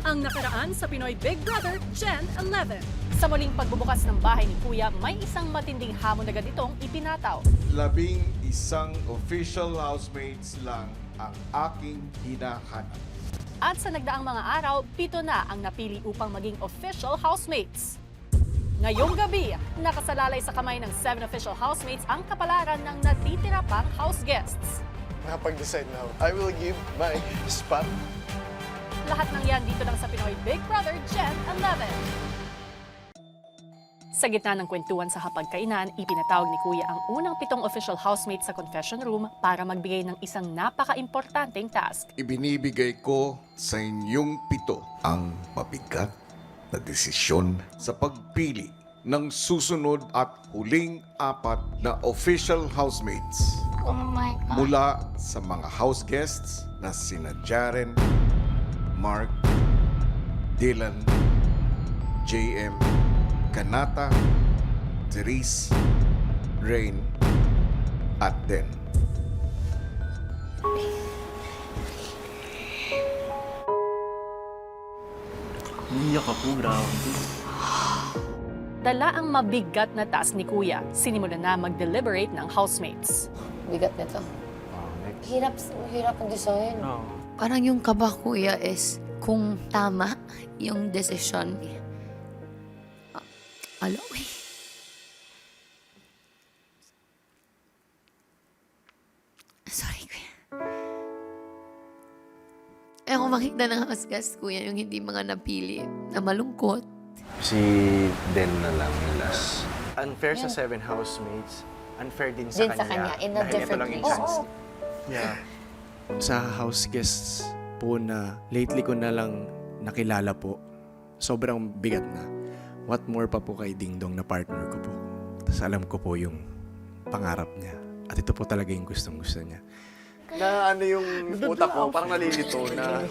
Ang nakaraan sa Pinoy Big Brother Gen 11. Sa muling pagbubukas ng bahay ni Kuya, may isang matinding hamon agad itong ipinataw. 11 official housemates lang ang aking hinahanap. At sa nagdaang mga araw, 7 na ang napili upang maging official housemates. Ngayong gabi, nakasalalay sa kamay ng 7 official housemates ang kapalaran ng natitira pang house guests. Nakapag-decide na ako. I will give my spot. Lahat ng yan dito lang sa Pinoy Big Brother Gen 11. Sa gitna ng kwentuhan sa hapagkainan, ipinatawag ni Kuya ang unang 7 official housemates sa confession room para magbigay ng isang napaka-importanteng task. Ibinibigay ko sa inyong 7 ang mabigat na desisyon sa pagpili ng susunod at huling 4 na official housemates. Oh my God. Mula sa mga house guests na sina Jaren, Mark, Dylan, JM, Kanata, Therese, Rain, at Den. Umiyak ako, grabe. Dala ang mabigat na task ni Kuya. Sinimulan na mag-deliberate ng housemates. Bigat nito. Hirap ang design. Oh. Parang yung kaba, Kuya, is kung tama yung desisyon. Alo, Sorry, Kuya. Kung makita ng house guest, Kuya, yung hindi mga napili na malungkot. Si Den na lang yung last. Unfair sa 7 housemates. Unfair din sa Din sa kanya, in a Dahil ito different lang yung way. chance. Oo. Yeah. Sa house guests po na lately ko na lang nakilala po, sobrang bigat na. What more pa po kay Ding Dong na partner ko po. Tapos alam ko po yung pangarap niya. At ito po talaga yung gustong-gusto niya. Na ano yung utak ko, parang nalilito na.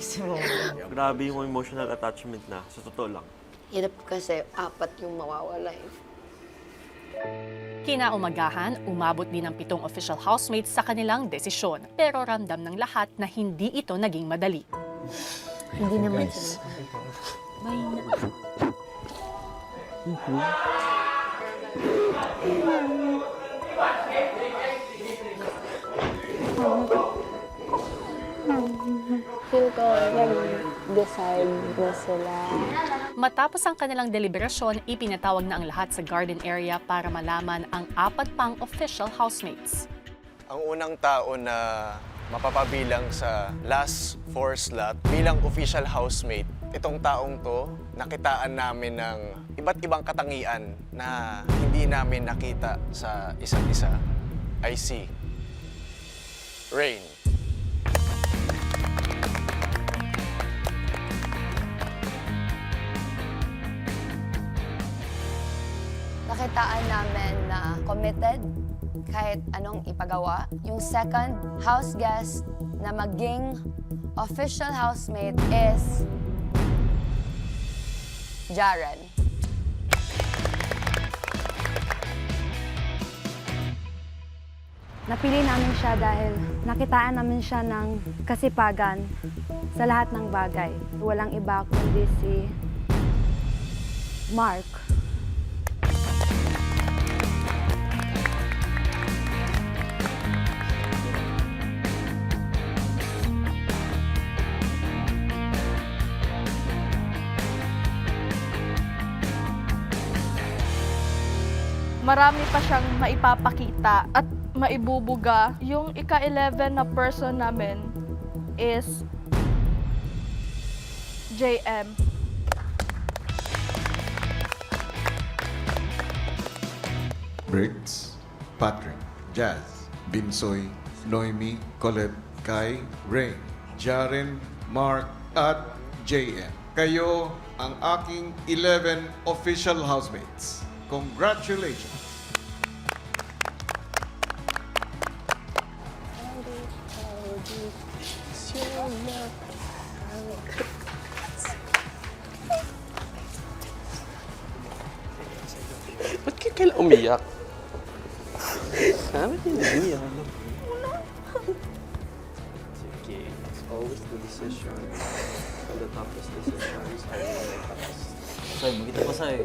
Grabe yung emotional attachment na, sa totoo lang. Hirap kasi 4 yung mawawala eh. Kinaumagahan, umabot din ang 7 official housemates sa kanilang desisyon. Pero ramdam ng lahat na hindi ito naging madali. Hindi naman sila. Feel ko nag-decide na sila. Matapos ang kanilang deliberasyon, ipinatawag na ang lahat sa garden area para malaman ang 4 pang official housemates. Ang unang tao na mapapabilang sa last 4 slot bilang official housemate, itong taong to, nakitaan namin ng iba't ibang katangian na hindi namin nakita sa isa't isa. I see. Rain. Nakitaan namin na committed kahit anong ipagawa. Yung second house guest na maging official housemate is Jaren. Napili namin siya dahil nakitaan namin siya ng kasipagan sa lahat ng bagay. Walang iba kundi si Mark. Marami pa siyang maipapakita at maibubuga. Yung ika-11 na person namin is JM. Briggs, Patrick, Jazz, Binsoy, Noemi, Colette, Kai, Rain, Jaren, Mark, at JM. Kayo ang aking 11 official housemates. Congratulations! Ba't ka kailan umiyak? Ba't hindi umiyak? Sige, it's always the decision. the top is this Soy, magkita pa, Soy.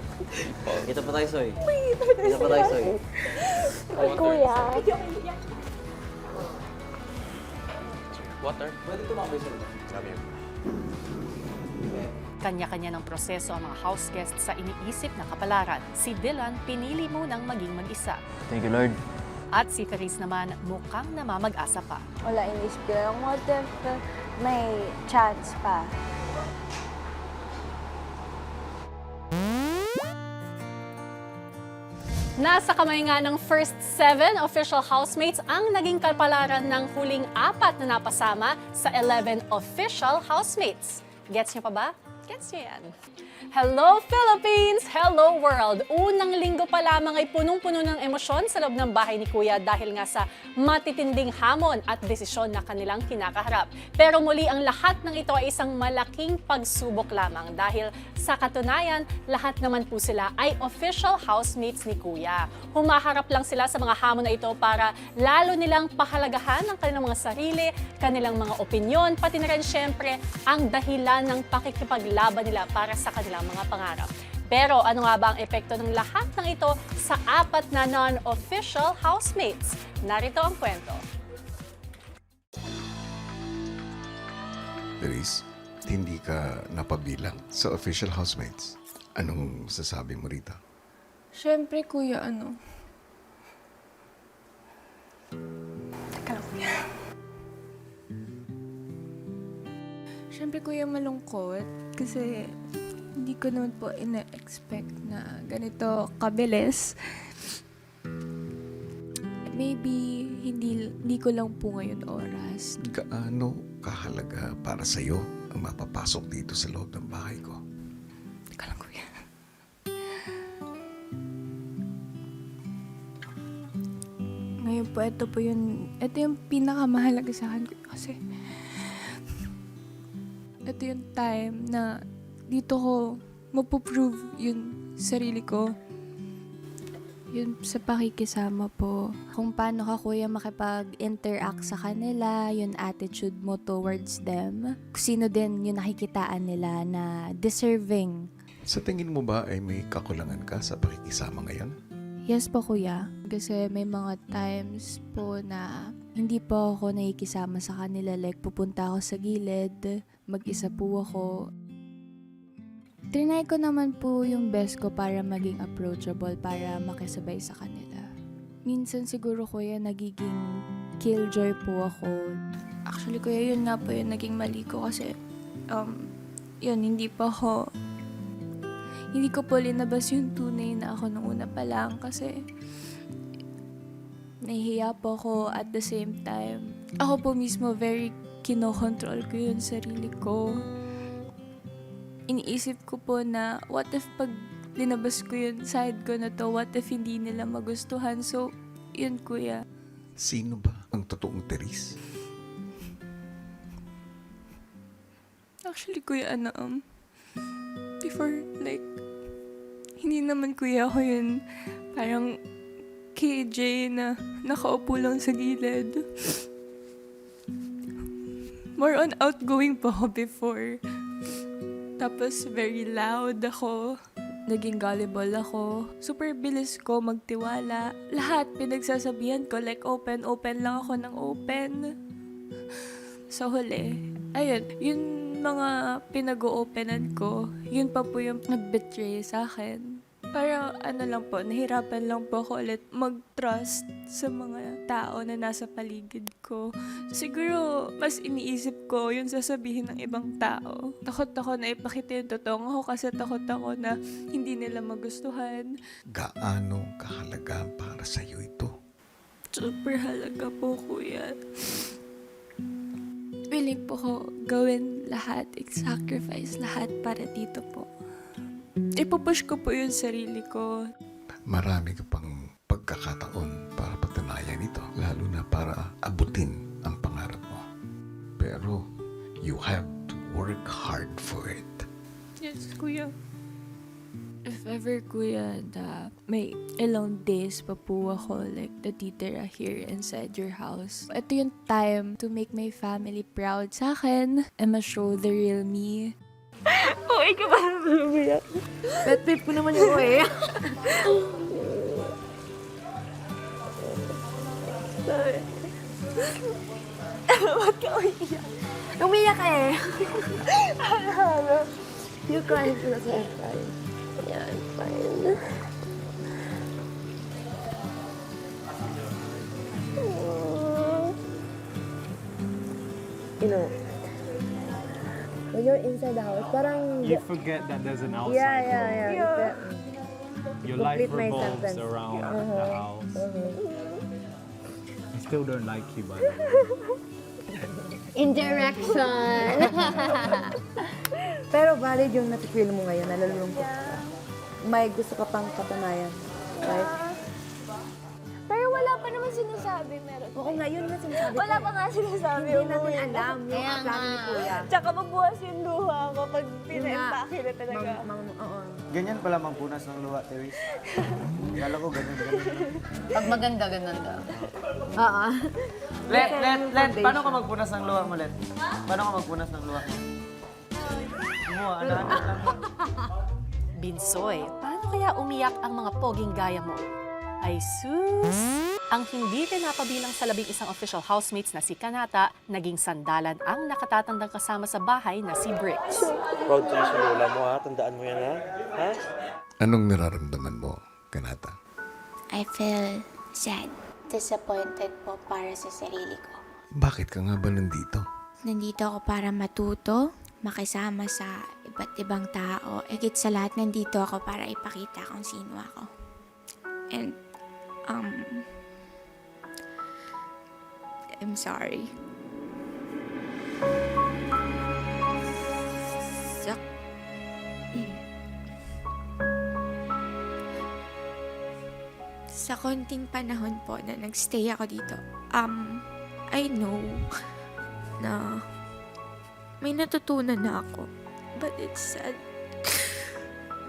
Magkita pa tayo, Soy. Magkita pa tayo, Soy. Kuya. Water? Pwede tumakbo, Soy. Sabi yun. Kanya-kanya ng proseso ang mga house guests sa iniisip na kapalaran. Si Dylan pinili munang maging mag-isa. Thank you, Lord. At si Therese naman mukhang namamag-asa pa. Wala, inisip ko lang, what if may chance pa? Nasa kamay nga ng first 7 official housemates ang naging kapalaran ng huling 4 na napasama sa 11 official housemates. Gets niyo pa ba? Gets niyo yan. Hello Philippines! Hello world! Unang linggo pa lamang ay punong-puno ng emosyon sa loob ng bahay ni Kuya dahil nga sa matitinding hamon at desisyon na kanilang kinakaharap. Pero muli ang lahat ng ito ay isang malaking pagsubok lamang dahil sa katunayan, lahat naman po sila ay official housemates ni Kuya. Humaharap lang sila sa mga hamon na ito para lalo nilang pahalagahan ang kanilang mga sarili, kanilang mga opinyon, pati na rin syempre ang dahilan ng pakikipaglaban nila para sa kanilang mga pangarap. Pero ano nga ba ang epekto ng lahat ng ito sa 4 na non-official housemates? Narito ang kwento. Therese, hindi ka napabilang sa official housemates. Anong sasabi mo rito? Siyempre, kuya, Teka lang, kuya. Siyempre, kuya, malungkot. Kasi hindi ko naman po ina-expect na ganito kabilis. Maybe hindi ko lang po ngayon oras. Gaano kahalaga para sa'yo ang mapapasok dito sa loob ng bahay ko? Teka lang, kuya. Ngayon po, ito yung pinakamahalaga sa akin kasi ito yung time na dito ko mapuprove yung sarili ko. Yun sa pakikisama po. Kung paano ka, kuya, makipag-interact sa kanila, yung attitude mo towards them. Sino din yung nakikitaan nila na deserving. Sa tingin mo ba ay may kakulangan ka sa pakikisama ngayon? Yes po, kuya. Kasi may mga times po na hindi po ako nakikisama sa kanila. Like, pupunta ako sa gilid, mag-isa po ako. Trinay ko naman po yung best ko para maging approachable, para makisabay sa kanila. Minsan siguro, kuya, nagiging killjoy po ako. Actually, kuya, yun nga po yung naging mali ko kasi yun, hindi ko po linabas yung tunay na ako nung una pa lang kasi nahihiya po ako at the same time. Ako po mismo very kinokontrol ko yung sarili ko. Iniisip ko po na what if pag linabas ko yung side ko na to, what if hindi nila magustuhan? So, yun, kuya. Sino ba ang totoong Therese? Actually, kuya, before, like, hindi naman kuya ako yun parang KJ na nakaupo lang sa gilid. More on outgoing po ako before. Tapos very loud ako. Naging gullible ako. Super bilis ko magtiwala. Lahat pinagsasabihan ko, like open lang ako ng open. Sa huli, ayun, yung mga pinag-o-openan ko, yun pa po yung nag-betray sa akin. Para lang po, nahirapan lang po ako ulit mag-trust sa mga tao na nasa paligid ko. Siguro, mas iniisip ko yung sasabihin ng ibang tao. Takot ako na ipakita yung totoong ako kasi takot ako na hindi nila magustuhan. Gaano kahalaga para sa'yo ito? Super halaga po, kuya. Willing po ko gawin lahat, i-sacrifice lahat para dito po. Ipupush ko po yung sarili ko. Marami ka pang pagkakataon para patunayan ito, lalo na para abutin ang pangarap mo. Pero you have to work hard for it. Yes, kuya. If ever, kuya, na may ilang days pa po ako like natitira here inside your house. Ito yung time to make my family proud sa akin and ma-show the real me. Okay ka ba? Lumiyak. Pet peeve ko naman yung eh. Ba't ka umiyak? Umiyak ka eh. You crying because I'm crying. Yeah, I'm fine. You know, when you're inside the house, parang... You forget that there's an outside Yeah. Yeah. Your life Complete my revolves sentence. around the house. I still don't like you, by the way. Indirection. Pero valid yung nafe-feel mo ngayon, nalulungkot ka. May gusto ka pang katunayan. Right? Pero wala pa naman sinasabi, meron. Oo, ngayon na sinasabi Wala ko. pa nga sinasabi. Hindi natin umuwi na. alam yung plano ni Kuya. Tsaka magbukas yung luha ko pag pina-empake na talaga. Oo. Ganyan pala magpunas ng luha, Teres. Kala ko ganun. Pag maganda, ganun daw. Oo. Let. Paano ka magpunas ng luha mo, Let? Paano ka magpunas ng luha mo? Ano lang. Binsoy, paano kaya umiyak ang mga poging gaya mo? Ay sus! Ang hindi rin napabilang sa 11 official housemates na si Kanata, naging sandalan ang nakatatandang kasama sa bahay na si Bricks. Proud tayo sa lola mo, ha? Tandaan mo yan, ha? Ha? Anong nararamdaman mo, Kanata? I feel sad. Disappointed po para sa sarili ko. Bakit ka nga ba nandito? Nandito ako para matuto, makisama sa iba't ibang tao. Higit sa lahat, nandito ako para ipakita kung sino ako. And, I'm sorry. Sa konting panahon po na nagstay ako dito, I know na may natutunan na ako. But it's sad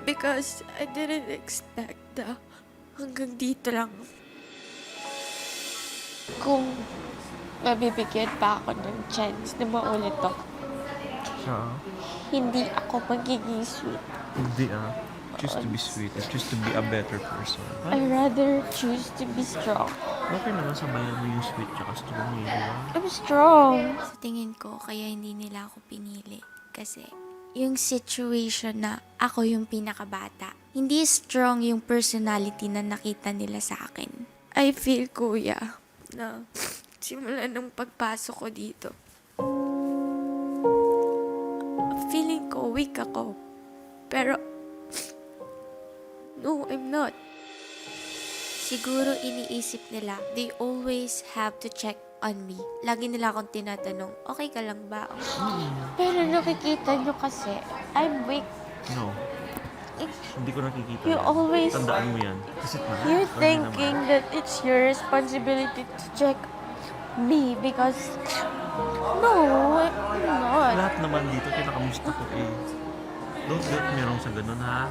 because I didn't expect na hanggang dito lang. Kung mabibigyan pa ako ng chance na maulit to, hindi ako magiging sweet. Hindi, Choose to be sweet. Choose to be a better person. I rather choose to be strong. Okay naman, sabayan mo yung sweet tsaka strong mo, di ba? I'm strong. Sa tingin ko, kaya hindi nila ako pinili. Kasi yung situation na ako yung pinakabata, hindi strong yung personality na nakita nila sa akin. I feel, kuya, na simula nung pagpasok ko dito, feeling ko weak ako. Pero, no, I'm not. Siguro iniisip nila, they always have to check on me. Lagi nila akong tinatanong, okay ka lang ba? Pero nakikita nyo kasi, I'm weak. No. Hindi ko nakikita. You yan. always- Tandaan mo yan. Kasi You're thinking that it's your responsibility to check me because, no, I'm not. Lahat naman dito, kinakamusta ko eh. Don't get me wrong sa ganun, ha?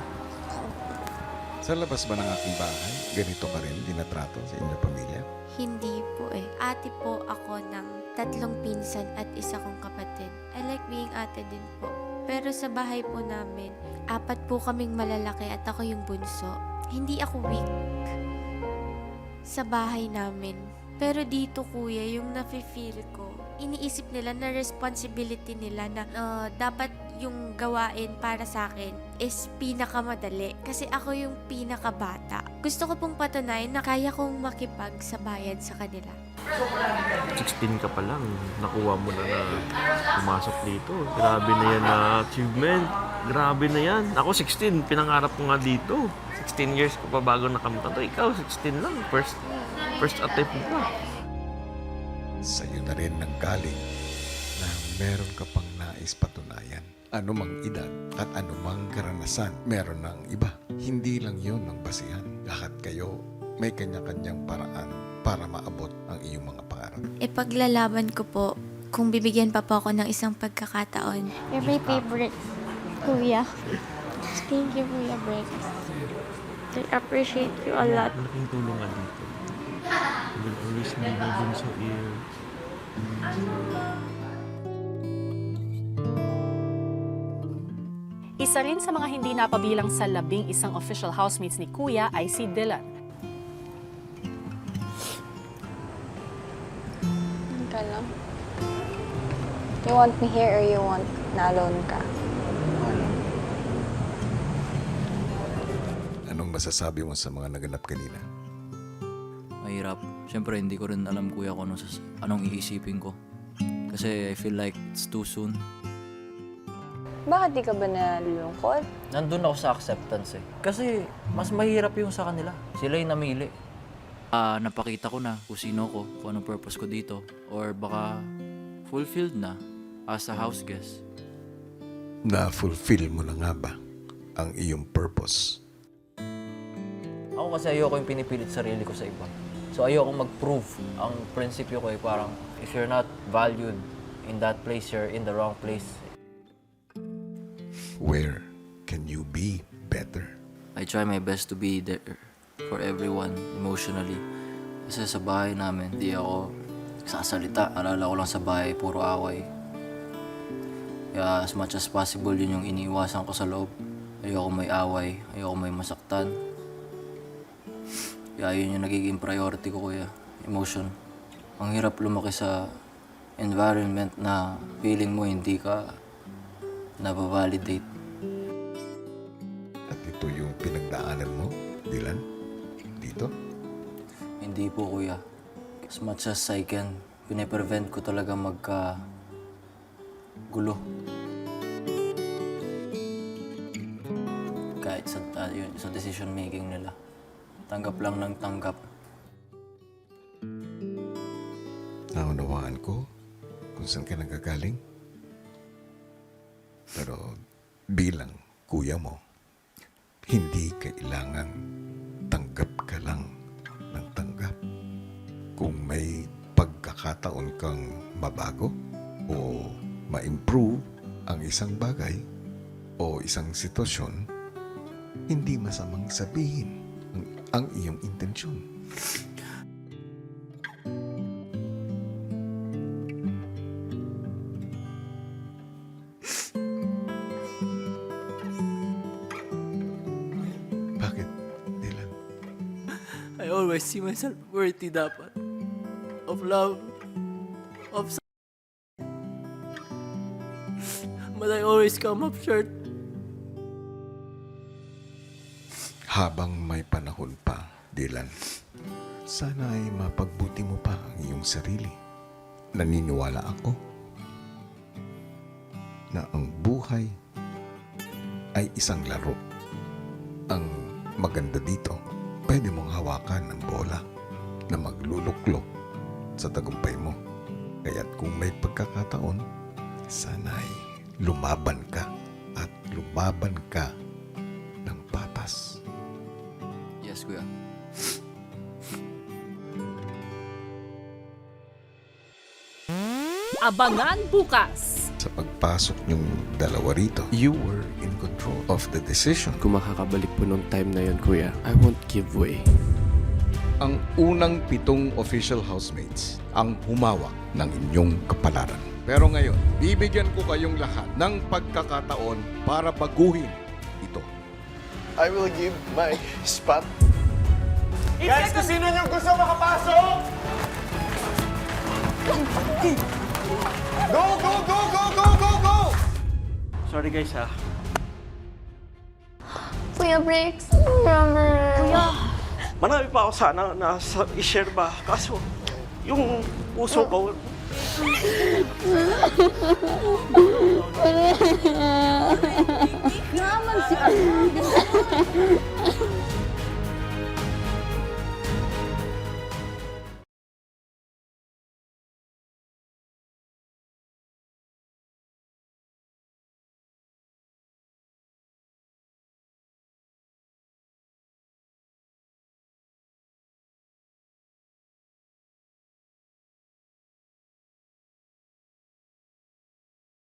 Sa labas ba ng aking bahay, ganito ka rin dinatrato sa inyong pamilya? Hindi po eh. Ate po ako ng 3 pinsan at 1 kong kapatid. I like being ate din po. Pero sa bahay po namin, 4 po kaming malalaki at ako yung bunso. Hindi ako weak sa bahay namin. Pero dito, kuya, yung nafe-feel ko, iniisip nila na responsibility nila na dapat yung gawain para sa akin is pinakamadali. Kasi ako yung pinakabata. Gusto ko pong patunayan na kaya kong makipagsabayan sa kanila. 16 ka pa lang, nakuha mo na pumasok dito. Grabe na yan na achievement. Grabe na yan. Ako 16, pinangarap ko nga dito. 16 years ko pa bago nakamit to. Ikaw, 16 lang. First attempt mo pa. Sa'yo na rin nanggaling na meron ka pang nais patunayan. Anumang edad at anumang karanasan, meron ng iba. Hindi lang yun ang basihan. Lahat kayo may kanya-kanyang paraan para maabot ang iyong mga pangarap. Ipaglalaban ko po kung bibigyan pa po ako ng isang pagkakataon. You're my favorite, kuya. Thank you, Kuya Bricks. I appreciate you a lot. Malaking tulong nga dito. You will always need my bunso ear. Isa rin sa mga hindi napabilang sa 11 official housemates ni Kuya ay si Dylan. Ka lang. You want me here or you want na alone ka? Anong masasabi mo sa mga naganap kanina? Mahirap. Siyempre, hindi ko rin alam, kuya, kung anong iisipin ko. Kasi I feel like it's too soon. Bakit di ka ba nalulungkot? Nandun ako sa acceptance eh. Kasi mas mahirap yung sa kanila. Sila yung namili. Napakita ko na kung sino ko, kung anong purpose ko dito. Or baka fulfilled na as a house guest. Na-fulfill mo na nga ba ang iyong purpose? Ako kasi ayoko yung pinipilit sarili ko sa iba. So ayoko mag-prove. Ang prinsipyo ko ay parang, if you're not valued in that place, you're in the wrong place. Where can you be better? I try my best to be there for everyone emotionally. Kasi sa bahay namin, di ako sasalita. Alala ko lang sa bahay, puro away. Kaya as much as possible, yun yung iniiwasan ko sa loob. Ayoko may away, ayoko may masaktan. Kaya yun yung nagiging priority ko, kuya. Emotion. Ang hirap lumaki sa environment na feeling mo hindi ka nababalidate. At ito yung pinagdaanan mo, Dylan? Dito? Hindi po, kuya. As much as I can, piniprevent ko talaga gulo. Kahit sa decision making nila. Tanggap lang ng tanggap. Naunawaan ko kung saan ka nagagaling. Pero bilang kuya mo, hindi kailangan tanggap ka lang ng tanggap. Kung may pagkakataon kang mabago o ma-improve ang isang bagay o isang sitwasyon, hindi masamang sabihin ang iyong intensyon. Bakit, Dylan? I always see myself worthy dapat. Of love. Of but I always come up short. Habang may panahon pa, Dylan, sana ay mapagbuti mo pa ang iyong sarili. Naniniwala ako na ang buhay ay isang laro. Ang maganda dito, pwede mong hawakan ang bola na magluluklok sa tagumpay mo. Kaya't kung may pagkakataon, sana ay lumaban ka at lumaban ka ng patas. Yes, kuya. Abangan bukas! Sa pagpasok niyong dalawa rito, you were in control of the decision. Kung makakabalik po nung time na yun, kuya, I won't give way. Ang unang 7 official housemates ang humawak ng inyong kapalaran. Pero ngayon, bibigyan ko kayong lahat ng pagkakataon para baguhin ito. I will give my spot. Guys, kung sino niyong gusto makapasok? Go, go, go, go, go, go, go! Sorry guys ha. Kuya Bricks, remember? Kuya! Marami pa ako sana na i-share ba. Kaso, yung puso ko... Naman si